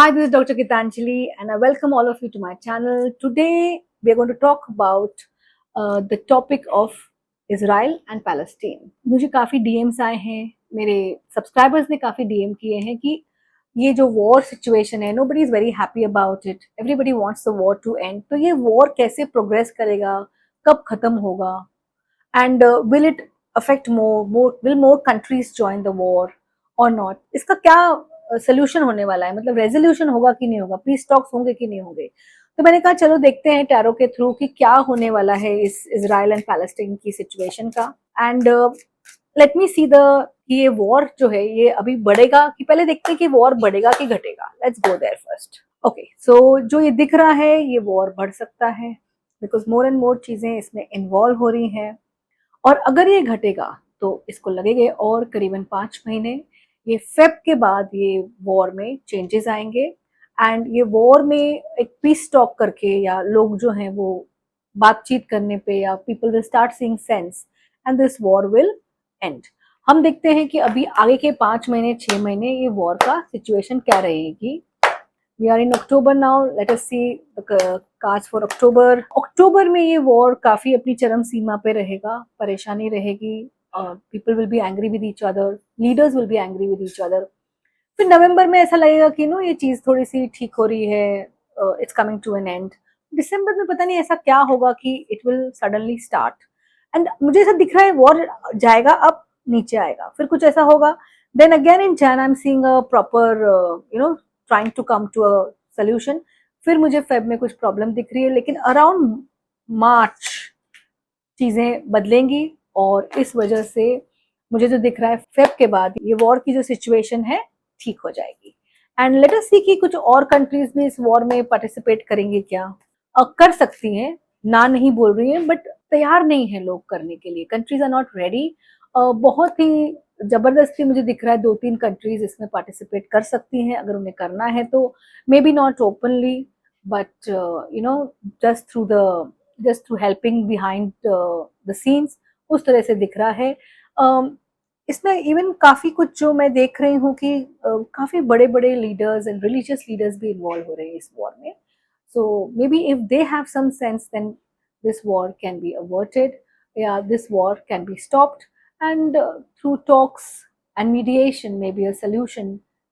Hi, this is Dr. Gitanjali, and I welcome all of you to my channel. Today, we are going to talk about the topic of Israel and Palestine. मुझे काफ़ी DMs आए हैं, मेरे subscribers ने काफ़ी DM किए हैं कि ये जो war situation है, nobody is very happy about it. Everybody wants the war to end. तो ये war कैसे progress करेगा, कब खत्म होगा, and will it affect will more countries join the war or not? इसका क्या सोल्यूशन होने वाला है, मतलब रेजोल्यूशन होगा कि नहीं होगा, पीस टॉक्स होंगे कि नहीं होंगे? तो मैंने कहा चलो देखते हैं टैरो के थ्रू कि क्या होने वाला है इस इजराइल एंड पैलेस्टाइन की सिचुएशन का। And let me see the कि ये वॉर जो है ये अभी बढ़ेगा कि पहले देखते हैं कि वॉर बढ़ेगा कि घटेगा। Let's go there first. Okay, so जो ये दिख रहा है ये वॉर बढ़ सकता है बिकॉज मोर एंड मोर चीजें इसमें इन्वॉल्व हो रही हैं, और अगर ये घटेगा तो इसको लगेंगे और करीबन 5 महीने। ये फेब के बाद ये वॉर में चेंजेस आएंगे एंड ये वॉर में एक पीस टॉक करके या लोग जो हैं वो बातचीत करने पे या people will start seeing sense and this war will and. हम देखते हैं कि अभी आगे के 5 महीने 6 महीने ये वॉर का सिचुएशन क्या रहेगी। We are in October now, let us see the cards for October. October में ये वॉर काफी अपनी चरम सीमा पे रहेगा, परेशानी रहेगी, people will be angry with each other, leaders will be angry with each other. फिर नवंबर में ऐसा लगेगा कि नो ये चीज थोड़ी सी ठीक हो रही है, it's coming to an end. दिसंबर में पता नहीं ऐसा क्या होगा कि it will suddenly start and मुझे ऐसा दिख रहा है वॉर जाएगा अब नीचे आएगा, फिर कुछ ऐसा होगा। देन अगेन इन जैन I am seeing a proper trying to come to a solution. फिर मुझे फेब में कुछ प्रॉब्लम दिख रही है, लेकिन अराउंड मार्च चीजें बदलेंगी और इस वजह से मुझे जो दिख रहा है फेब के बाद ये वॉर की जो सिचुएशन है ठीक हो जाएगी। एंड लेट अस सी कि कुछ और कंट्रीज भी इस वॉर में पार्टिसिपेट करेंगे क्या। कर सकती हैं, ना नहीं बोल रही हैं, बट तैयार नहीं है लोग करने के लिए, कंट्रीज आर नॉट रेडी। बहुत ही जबरदस्ती मुझे दिख रहा है 2-3 कंट्रीज इसमें पार्टिसिपेट कर सकती हैं अगर उन्हें करना है तो, may be not openly but just through the just through helping behind the scenes, उस तरह से दिख रहा है। इसमें इवन काफी कुछ जो मैं देख रही हूँ कि काफी बड़े बड़े लीडर्स एंड रिलीजियस लीडर्स भी इन्वॉल्व हो रहे हैं इस वॉर में। So maybe if they have some sense then this war can be averted या this war can be stopped and through talks and mediation maybe a solution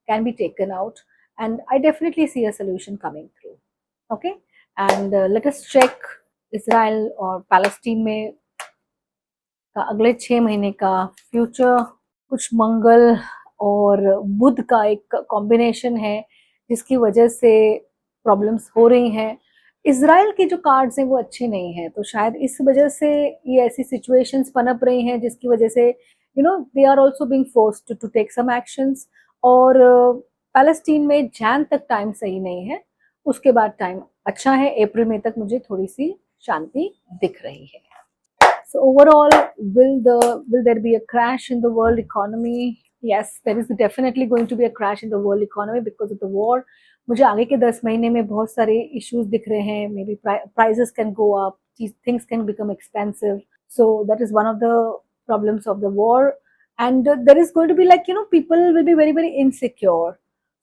can be taken out, and I definitely see a solution coming through. Okay, and let us check Israel और Palestine में का अगले 6 महीने का future. कुछ मंगल और बुध का एक कॉम्बिनेशन है जिसकी वजह से प्रॉब्लम्स हो रही हैं। इजराइल के जो कार्ड्स हैं वो अच्छे नहीं हैं, तो शायद इस वजह से ये ऐसी सिचुएशंस पनप रही हैं जिसकी वजह से they are also being forced to take some actions. और पैलेस्टीन में जैन तक टाइम सही नहीं है, उसके बाद टाइम अच्छा है, अप्रैल में तक मुझे थोड़ी सी शांति दिख रही है। So overall, will there be a crash in the world economy? Yes, there is definitely going to be a crash in the world economy because of the war. मुझे आगे के 10 महीने में बहुत सारे issues दिख रहे हैं, maybe prices can go up, things can become expensive. So that is one of the problems of the war, and there is going to be people will be very very insecure.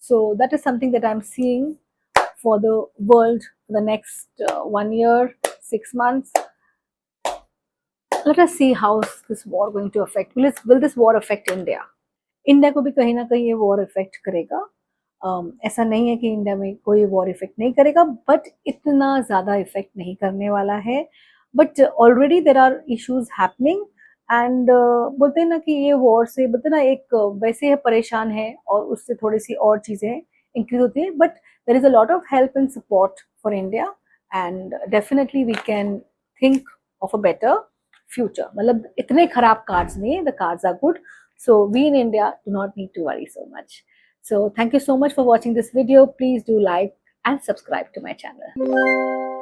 So that is something that I'm seeing for the world for the next 1 year, 6 months. Let us see how this war going to affect. Will this war affect India? India को भी कहीं ना कहीं ये war effect करेगा। ऐसा नहीं है कि इंडिया में कोई वॉर इफेक्ट नहीं करेगा, बट इतना ज़्यादा इफेक्ट नहीं करने वाला है। But already there are issues happening and बोलते हैं ना कि ये वॉर से बोलते ना एक वैसे है परेशान है और उससे थोड़ी सी और चीज़ें इंक्रीज होती है, but there is a lot of help and support for India and definitely we can think of a better future. मतलब इतने खराब कार्ड्स नहीं है, the cards are good, so we in India do not need to worry so much. So thank you so much for watching this video. Please do like and subscribe to my channel.